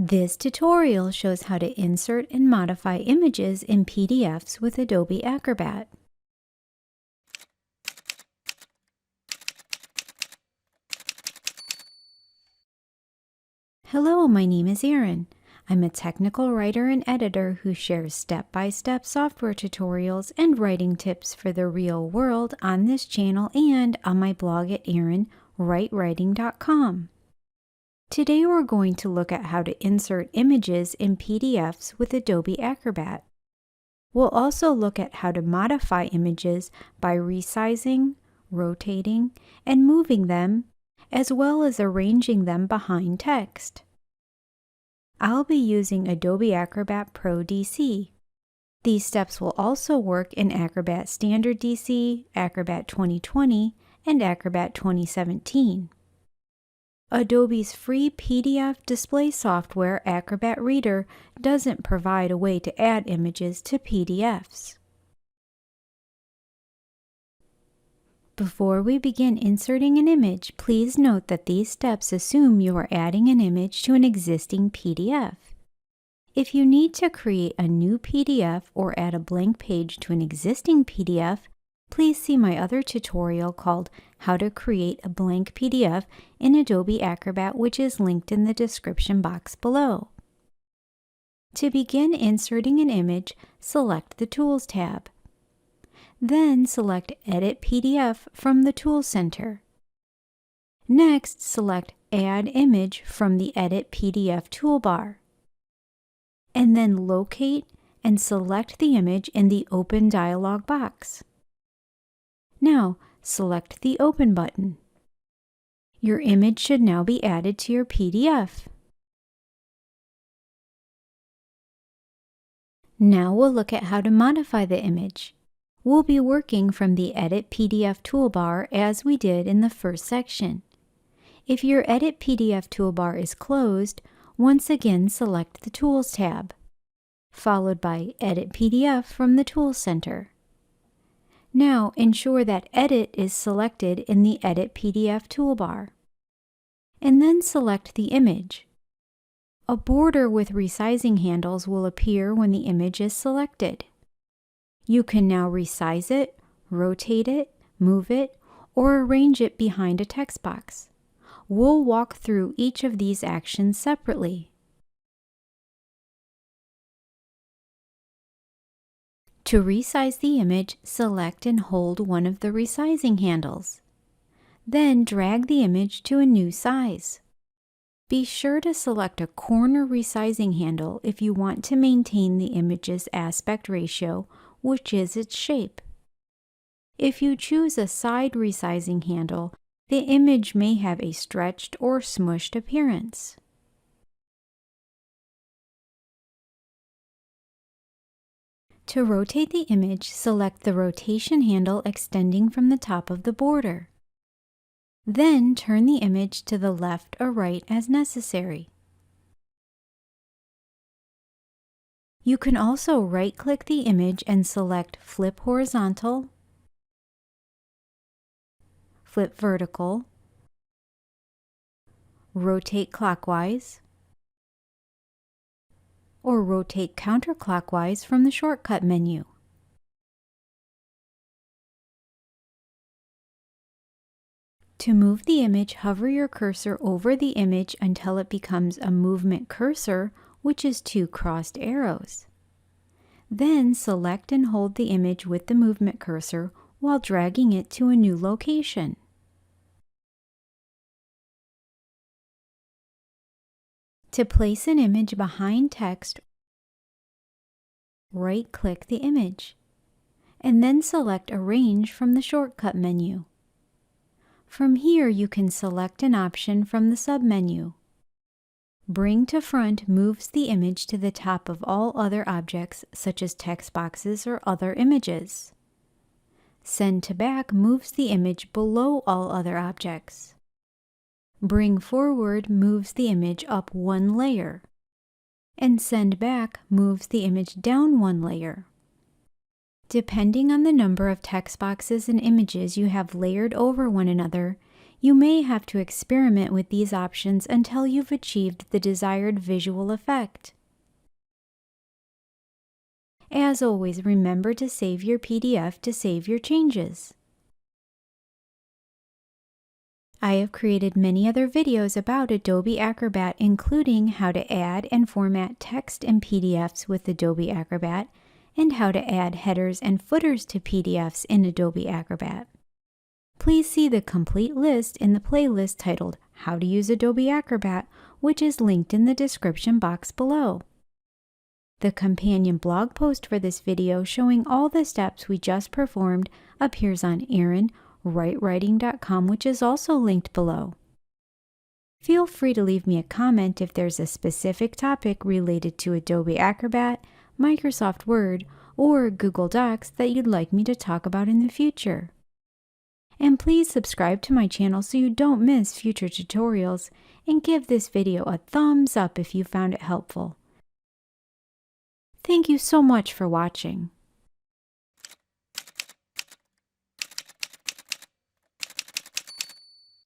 This tutorial shows how to insert and modify images in PDFs with Adobe Acrobat. Hello, my name is Erin. I'm a technical writer and editor who shares step-by-step software tutorials and writing tips for the real world on this channel and on my blog at erinwritewriting.com. Today we're going to look at how to insert images in PDFs with Adobe Acrobat. We'll also look at how to modify images by resizing, rotating, and moving them, as well as arranging them behind text. I'll be using Adobe Acrobat Pro DC. These steps will also work in Acrobat Standard DC, Acrobat 2020, and Acrobat 2017. Adobe's free PDF display software, Acrobat Reader, doesn't provide a way to add images to PDFs. Before we begin inserting an image, please note that these steps assume you are adding an image to an existing PDF. If you need to create a new PDF or add a blank page to an existing PDF, please see my other tutorial called How to Create a Blank PDF in Adobe Acrobat, which is linked in the description box below. To begin inserting an image, select the Tools tab. Then select Edit PDF from the Tools Center. Next, select Add Image from the Edit PDF toolbar. And then locate and select the image in the Open dialog box. Now, select the Open button. Your image should now be added to your PDF. Now we'll look at how to modify the image. We'll be working from the Edit PDF toolbar as we did in the first section. If your Edit PDF toolbar is closed, once again select the Tools tab, followed by Edit PDF from the Tools Center. Now ensure that Edit is selected in the Edit PDF toolbar, and then select the image. A border with resizing handles will appear when the image is selected. You can now resize it, rotate it, move it, or arrange it behind a text box. We'll walk through each of these actions separately. To resize the image, select and hold one of the resizing handles. Then drag the image to a new size. Be sure to select a corner resizing handle if you want to maintain the image's aspect ratio, which is its shape. If you choose a side resizing handle, the image may have a stretched or smushed appearance. To rotate the image, select the rotation handle extending from the top of the border. Then turn the image to the left or right as necessary. You can also right-click the image and select Flip Horizontal, Flip Vertical, Rotate Clockwise, or Rotate Counterclockwise from the Shortcut menu. To move the image, hover your cursor over the image until it becomes a movement cursor, which is two crossed arrows. Then select and hold the image with the movement cursor while dragging it to a new location. To place an image behind text, right-click the image, and then select Arrange from the Shortcut menu. From here, you can select an option from the submenu. Bring to Front moves the image to the top of all other objects, such as text boxes or other images. Send to Back moves the image below all other objects. Bring Forward moves the image up one layer. And Send Back moves the image down one layer. Depending on the number of text boxes and images you have layered over one another, You may have to experiment with these options until you've achieved the desired visual effect. As always, remember to save your PDF to save your changes. I have created many other videos about Adobe Acrobat, including how to add and format text in PDFs with Adobe Acrobat, and how to add headers and footers to PDFs in Adobe Acrobat. Please see the complete list in the playlist titled How to Use Adobe Acrobat, which is linked in the description box below. The companion blog post for this video showing all the steps we just performed appears on ErinWriteWriting.com, which is also linked below. Feel free to leave me a comment if there's a specific topic related to Adobe Acrobat, Microsoft Word, or Google Docs that you'd like me to talk about in the future. And please subscribe to my channel so you don't miss future tutorials, and give this video a thumbs up if you found it helpful. Thank you so much for watching.